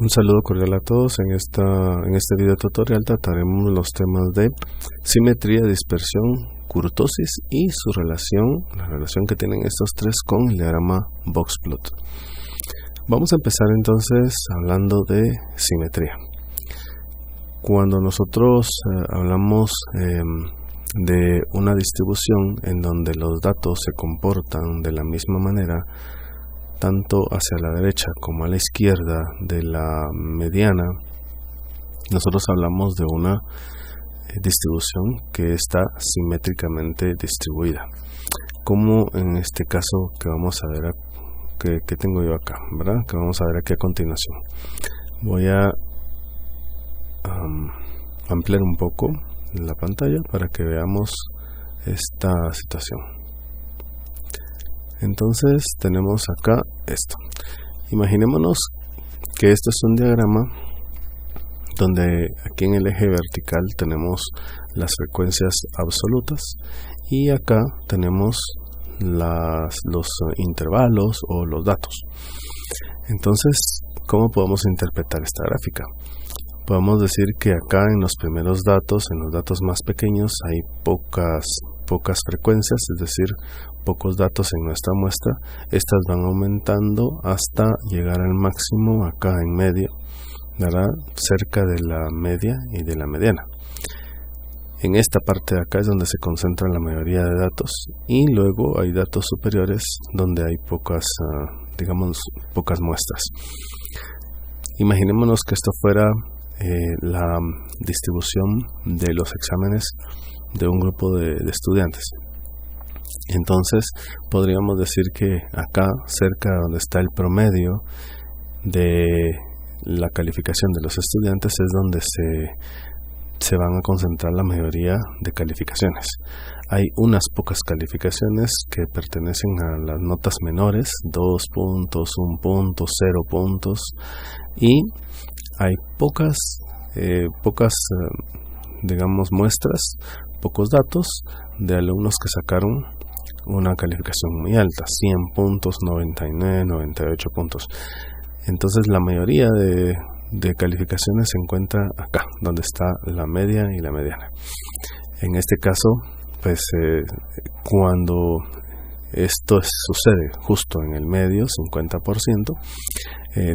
Un saludo cordial a todos. En este video tutorial trataremos los temas de simetría, dispersión, kurtosis y la relación que tienen estos tres con el diagrama boxplot. Vamos a empezar entonces hablando de simetría. Cuando nosotros hablamos de una distribución en donde los datos se comportan de la misma manera, tanto hacia la derecha como a la izquierda de la mediana, nosotros hablamos de una distribución que está simétricamente distribuida, como en este caso que vamos a ver que tengo yo acá, ¿verdad? Que vamos a ver aquí a continuación. Voy a ampliar un poco la pantalla para que veamos esta situación. Entonces tenemos acá esto. Imaginémonos que esto es un diagrama donde aquí en el eje vertical tenemos las frecuencias absolutas y acá tenemos los intervalos o los datos. Entonces, ¿cómo podemos interpretar esta gráfica? Podemos decir que acá en los primeros datos, en los datos más pequeños, hay pocas frecuencias, es decir, pocos datos en nuestra muestra. Estas van aumentando hasta llegar al máximo acá en medio, ¿verdad? Cerca de la media y de la mediana. En esta parte de acá es donde se concentra la mayoría de datos, y luego hay datos superiores donde hay pocas muestras. Imaginémonos que esto fuera la distribución de los exámenes de un grupo de estudiantes. Entonces podríamos decir que acá, cerca de donde está el promedio de la calificación de los estudiantes, es donde se van a concentrar la mayoría de calificaciones. Hay unas pocas calificaciones que pertenecen a las notas menores, 2 puntos, 1 punto, 0 puntos, y hay pocas muestras, pocos datos de alumnos que sacaron una calificación muy alta, 100 puntos, 99, 98 puntos. Entonces la mayoría de calificaciones se encuentra acá, donde está la media y la mediana. En este caso, pues cuando esto sucede justo en el medio, 50%,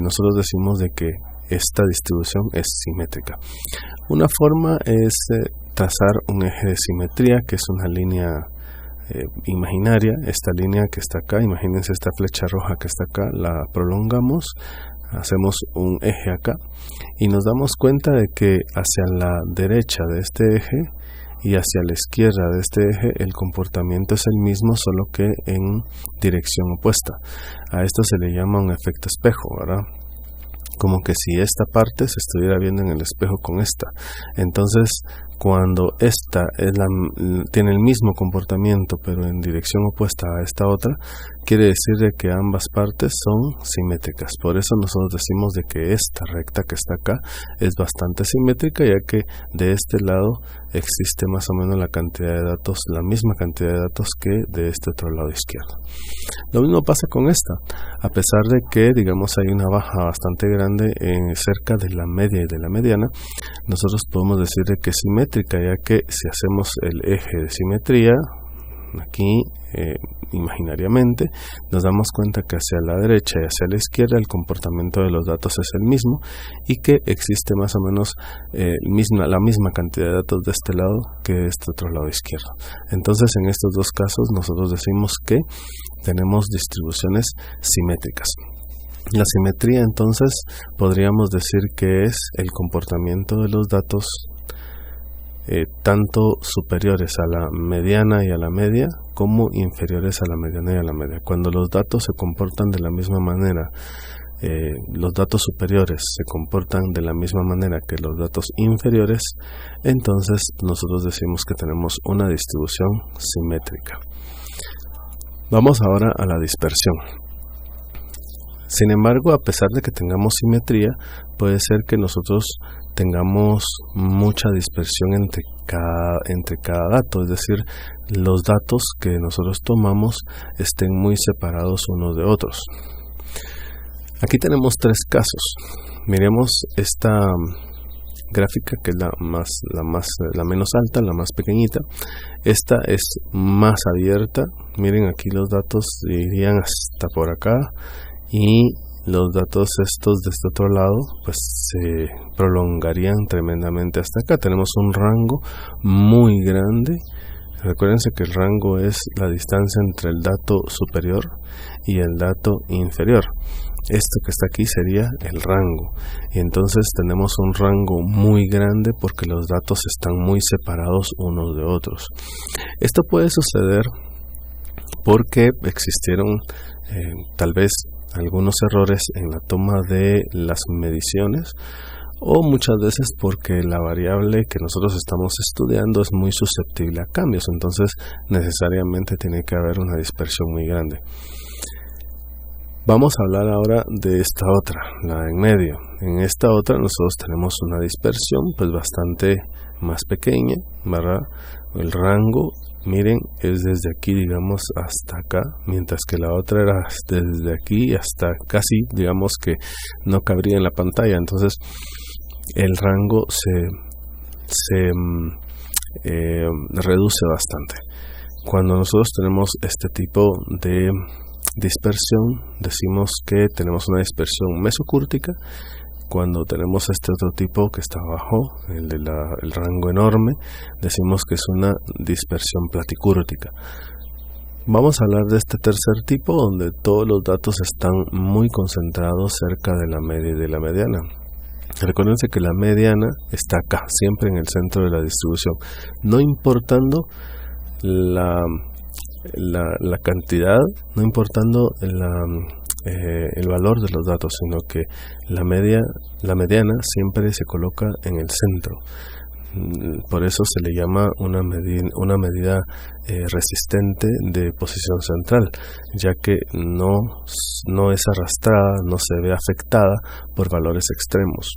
nosotros decimos de que esta distribución es simétrica. Una forma es trazar un eje de simetría, que es una línea imaginaria. Esta línea que está acá, imagínense esta flecha roja que está acá, la prolongamos, hacemos un eje acá y nos damos cuenta de que hacia la derecha de este eje y hacia la izquierda de este eje el comportamiento es el mismo, solo que en dirección opuesta. A esto se le llama un efecto espejo, ¿verdad? Como que si esta parte se estuviera viendo en el espejo con esta. Entonces, cuando esta tiene el mismo comportamiento pero en dirección opuesta a esta otra, quiere decir de que ambas partes son simétricas. Por eso nosotros decimos de que esta recta que está acá es bastante simétrica, ya que de este lado existe más o menos la misma cantidad de datos que de este otro lado izquierdo. Lo mismo pasa con esta. A pesar de que, digamos, hay una baja bastante grande cerca de la media y de la mediana, nosotros podemos decir de que es simétrica, ya que si hacemos el eje de simetría aquí imaginariamente, nos damos cuenta que hacia la derecha y hacia la izquierda el comportamiento de los datos es el mismo y que existe más o menos la misma cantidad de datos de este lado que de este otro lado izquierdo. Entonces, en estos dos casos nosotros decimos que tenemos distribuciones simétricas. La simetría, entonces, podríamos decir que es el comportamiento de los datos tanto superiores a la mediana y a la media como inferiores a la mediana y a la media. Cuando los datos se comportan de la misma manera, los datos superiores se comportan de la misma manera que los datos inferiores, entonces nosotros decimos que tenemos una distribución simétrica. Vamos ahora a la dispersión. Sin embargo, a pesar de que tengamos simetría, puede ser que nosotros tengamos mucha dispersión entre cada dato, es decir, los datos que nosotros tomamos estén muy separados unos de otros. Aquí tenemos 3 casos. Miremos esta gráfica, que es la menos alta, la más pequeñita. Esta es más abierta. Miren, aquí los datos irían hasta por acá, y los datos estos de este otro lado pues se prolongarían tremendamente hasta acá. Tenemos un rango muy grande. Recuérdense que el rango es la distancia entre el dato superior y el dato inferior. Esto que está aquí sería el rango, y entonces tenemos un rango muy grande porque los datos están muy separados unos de otros. Esto puede suceder porque existieron tal vez algunos errores en la toma de las mediciones, o muchas veces porque la variable que nosotros estamos estudiando es muy susceptible a cambios, entonces necesariamente tiene que haber una dispersión muy grande. Vamos a hablar ahora de esta otra, la en medio. En esta otra nosotros tenemos una dispersión pues bastante más pequeña, ¿verdad? El rango, miren, es desde aquí, digamos, hasta acá, mientras que la otra era desde aquí hasta casi, digamos, que no cabría en la pantalla. Entonces el rango se reduce bastante. Cuando nosotros tenemos este tipo de dispersión, decimos que tenemos una dispersión mesocúrtica. Cuando tenemos este otro tipo que está abajo, el rango enorme, decimos que es una dispersión platicúrtica. Vamos a hablar de este tercer tipo, donde todos los datos están muy concentrados cerca de la media y de la mediana. Recuérdense que la mediana está acá, siempre en el centro de la distribución, no importando la cantidad, no importando el valor de los datos, sino que la mediana siempre se coloca en el centro. Por eso se le llama una medida resistente de posición central, ya que no es arrastrada, no se ve afectada por valores extremos.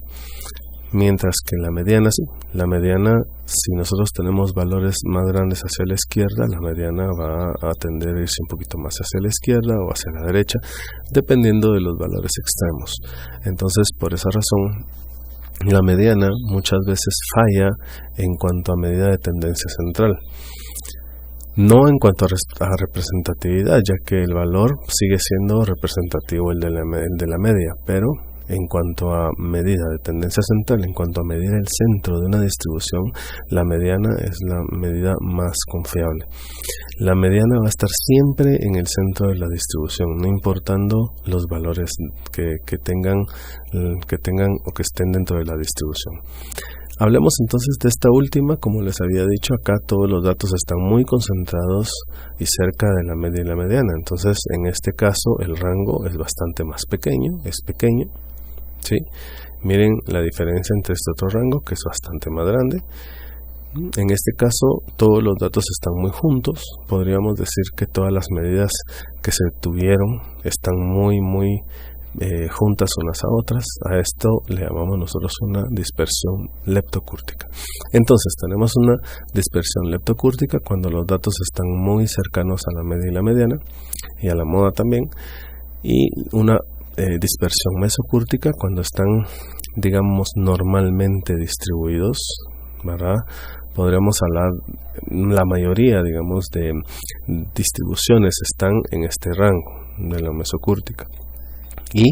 Mientras que la mediana sí. La mediana, si nosotros tenemos valores más grandes hacia la izquierda, la mediana va a tender a irse un poquito más hacia la izquierda o hacia la derecha, dependiendo de los valores extremos. Entonces, por esa razón, la mediana muchas veces falla en cuanto a medida de tendencia central. No en cuanto a representatividad, ya que el valor sigue siendo representativo el de la media, pero en cuanto a medida de tendencia central, en cuanto a medir el centro de una distribución, la mediana es la medida más confiable. La mediana va a estar siempre en el centro de la distribución, no importando los valores que tengan o que estén dentro de la distribución. Hablemos entonces de esta última. Como les había dicho, acá todos los datos están muy concentrados y cerca de la media y la mediana. Entonces, en este caso, el rango es bastante más pequeño, es pequeño. ¿Sí? Miren la diferencia entre este otro rango, que es bastante más grande. En este caso todos los datos están muy juntos. Podríamos decir que todas las medidas que se tuvieron están muy juntas unas a otras. A esto le llamamos nosotros una dispersión leptocúrtica. Entonces tenemos una dispersión leptocúrtica cuando los datos están muy cercanos a la media y la mediana, y a la moda también, y una dispersión mesocúrtica cuando están, digamos, normalmente distribuidos, ¿verdad? Podríamos hablar, la mayoría, digamos, de distribuciones están en este rango de la mesocúrtica. Y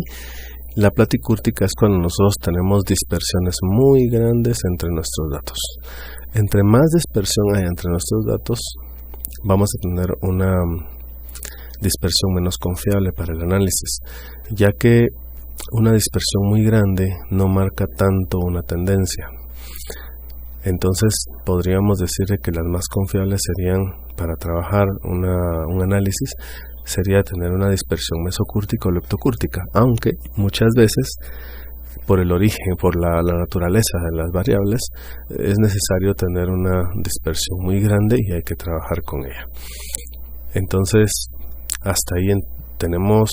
la platicúrtica es cuando nosotros tenemos dispersiones muy grandes entre nuestros datos. Entre más dispersión hay entre nuestros datos, vamos a tener una dispersión menos confiable para el análisis, ya que una dispersión muy grande no marca tanto una tendencia. Entonces podríamos decir que las más confiables serían, para trabajar un análisis, sería tener una dispersión mesocúrtica o leptocúrtica, aunque muchas veces por el origen, por la naturaleza de las variables, es necesario tener una dispersión muy grande y hay que trabajar con ella. Entonces, hasta ahí tenemos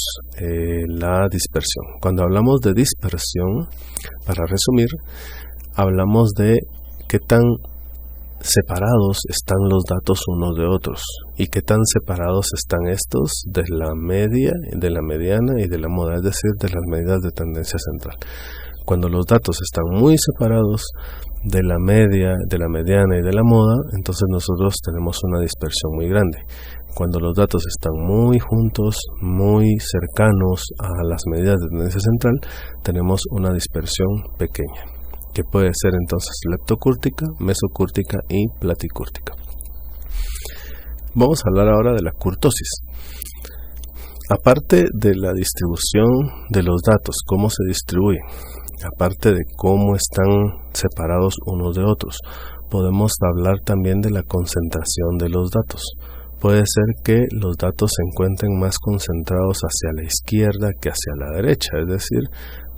la dispersión. Cuando hablamos de dispersión, para resumir, hablamos de qué tan separados están los datos unos de otros. ¿Y qué tan separados están estos de la media, de la mediana y de la moda, es decir, de las medidas de tendencia central? Cuando los datos están muy separados de la media, de la mediana y de la moda, entonces nosotros tenemos una dispersión muy grande. Cuando los datos están muy juntos, muy cercanos a las medidas de tendencia central, tenemos una dispersión pequeña, que puede ser entonces leptocúrtica, mesocúrtica y platicúrtica. Vamos a hablar ahora de la curtosis. Aparte de la distribución de los datos, cómo se distribuyen, aparte de cómo están separados unos de otros, podemos hablar también de la concentración de los datos. Puede ser que los datos se encuentren más concentrados hacia la izquierda que hacia la derecha, es decir,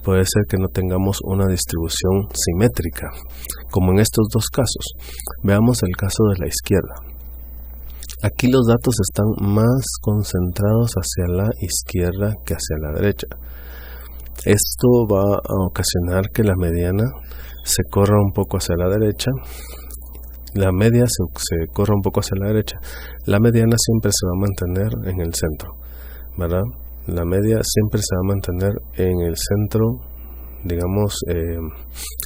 puede ser que no tengamos una distribución simétrica, como en estos dos casos. Veamos el caso de la izquierda. Aquí los datos están más concentrados hacia la izquierda que hacia la derecha. Esto va a ocasionar que la mediana se corra un poco hacia la derecha, la media se corra un poco hacia la derecha, la mediana siempre se va a mantener en el centro, ¿verdad? La media siempre se va a mantener en el centro, digamos,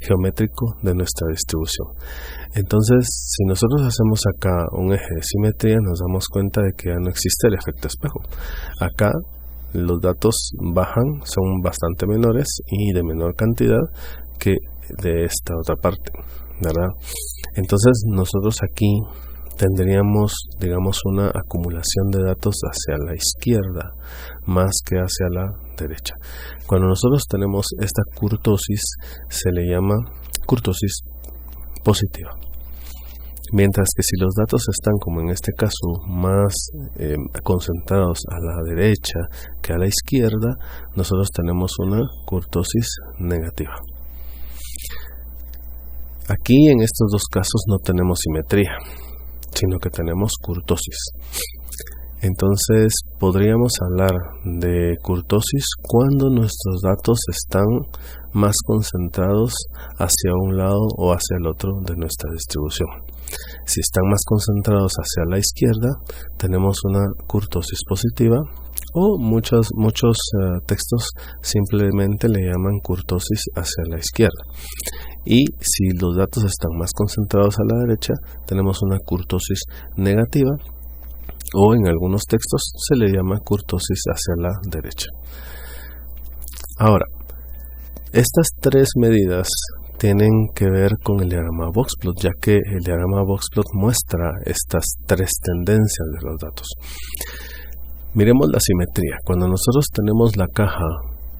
geométrico de nuestra distribución. Entonces, si nosotros hacemos acá un eje de simetría, nos damos cuenta de que ya no existe el efecto espejo. Acá los datos bajan, son bastante menores y de menor cantidad que de esta otra parte, ¿verdad? Entonces nosotros aquí tendríamos, digamos, una acumulación de datos hacia la izquierda más que hacia la derecha. Cuando nosotros tenemos esta curtosis, se le llama curtosis positiva. Mientras que si los datos están, como en este caso, más concentrados a la derecha que a la izquierda, nosotros tenemos una curtosis negativa. Aquí en estos dos casos no tenemos simetría, sino que tenemos curtosis. Entonces podríamos hablar de curtosis cuando nuestros datos están más concentrados hacia un lado o hacia el otro de nuestra distribución. Si están más concentrados hacia la izquierda, tenemos una curtosis positiva, o muchos textos simplemente le llaman curtosis hacia la izquierda. Y si los datos están más concentrados a la derecha, tenemos una curtosis negativa, o en algunos textos se le llama curtosis hacia la derecha. Ahora, estas tres medidas tienen que ver con el diagrama Boxplot, ya que el diagrama Boxplot muestra estas tres tendencias de los datos. Miremos la simetría. Cuando nosotros tenemos la caja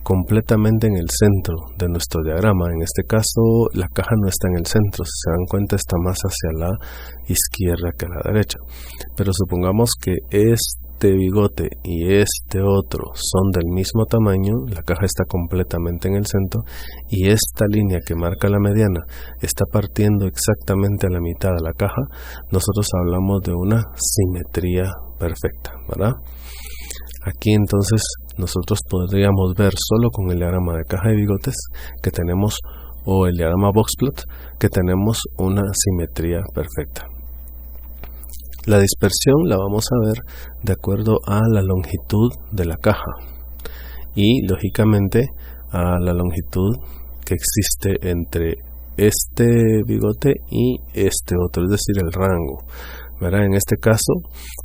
completamente en el centro de nuestro diagrama, en este caso la caja no está en el centro, si se dan cuenta está más hacia la izquierda que a la derecha, pero supongamos que este bigote y este otro son del mismo tamaño, la caja está completamente en el centro y esta línea que marca la mediana está partiendo exactamente a la mitad de la caja, nosotros hablamos de una simetría perfecta, ¿verdad? Aquí entonces nosotros podríamos ver solo con el diagrama de caja de bigotes que tenemos, o el diagrama Boxplot, que tenemos una simetría perfecta. La dispersión la vamos a ver de acuerdo a la longitud de la caja y lógicamente a la longitud que existe entre este bigote y este otro, es decir, el rango, ¿verdad? En este caso,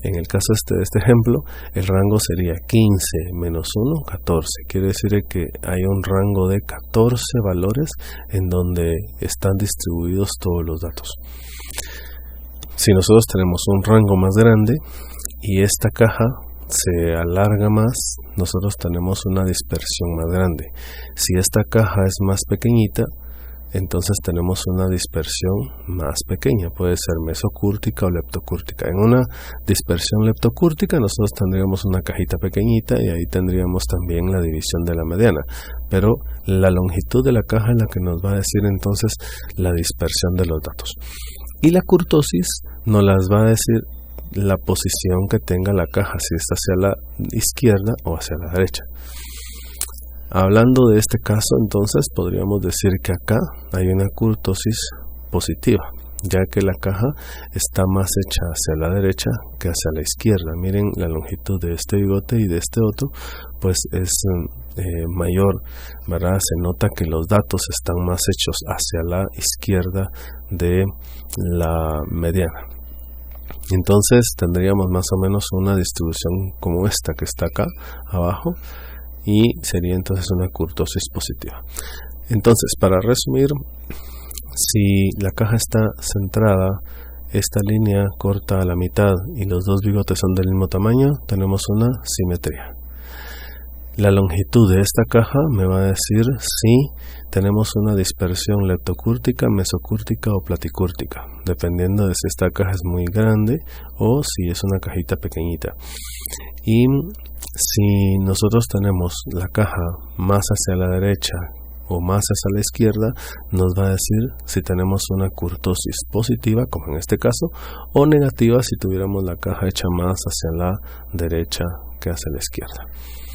en el caso de este ejemplo, el rango sería 15 menos 1, 14. Quiere decir que hay un rango de 14 valores en donde están distribuidos todos los datos. Si nosotros tenemos un rango más grande y esta caja se alarga más, nosotros tenemos una dispersión más grande. Si esta caja es más pequeñita, entonces tenemos una dispersión más pequeña, puede ser mesocúrtica o leptocúrtica. En una dispersión leptocúrtica nosotros tendríamos una cajita pequeñita y ahí tendríamos también la división de la mediana, pero la longitud de la caja es la que nos va a decir entonces la dispersión de los datos. Y la curtosis nos las va a decir la posición que tenga la caja, si está hacia la izquierda o hacia la derecha. Hablando de este caso, entonces podríamos decir que acá hay una curtosis positiva, ya que la caja está más hecha hacia la derecha que hacia la izquierda. Miren la longitud de este bigote y de este otro, pues es mayor, ¿verdad? Se nota que los datos están más hechos hacia la izquierda de la mediana. Entonces tendríamos más o menos una distribución como esta que está acá abajo, y sería entonces una kurtosis positiva. Entonces, para resumir, si la caja está centrada, esta línea corta a la mitad y los dos bigotes son del mismo tamaño, tenemos una simetría. La longitud de esta caja me va a decir si tenemos una dispersión leptocúrtica, mesocúrtica o platicúrtica, dependiendo de si esta caja es muy grande o si es una cajita pequeñita. Y si nosotros tenemos la caja más hacia la derecha o más hacia la izquierda, nos va a decir si tenemos una kurtosis positiva, como en este caso, o negativa si tuviéramos la caja hecha más hacia la derecha que hacia la izquierda.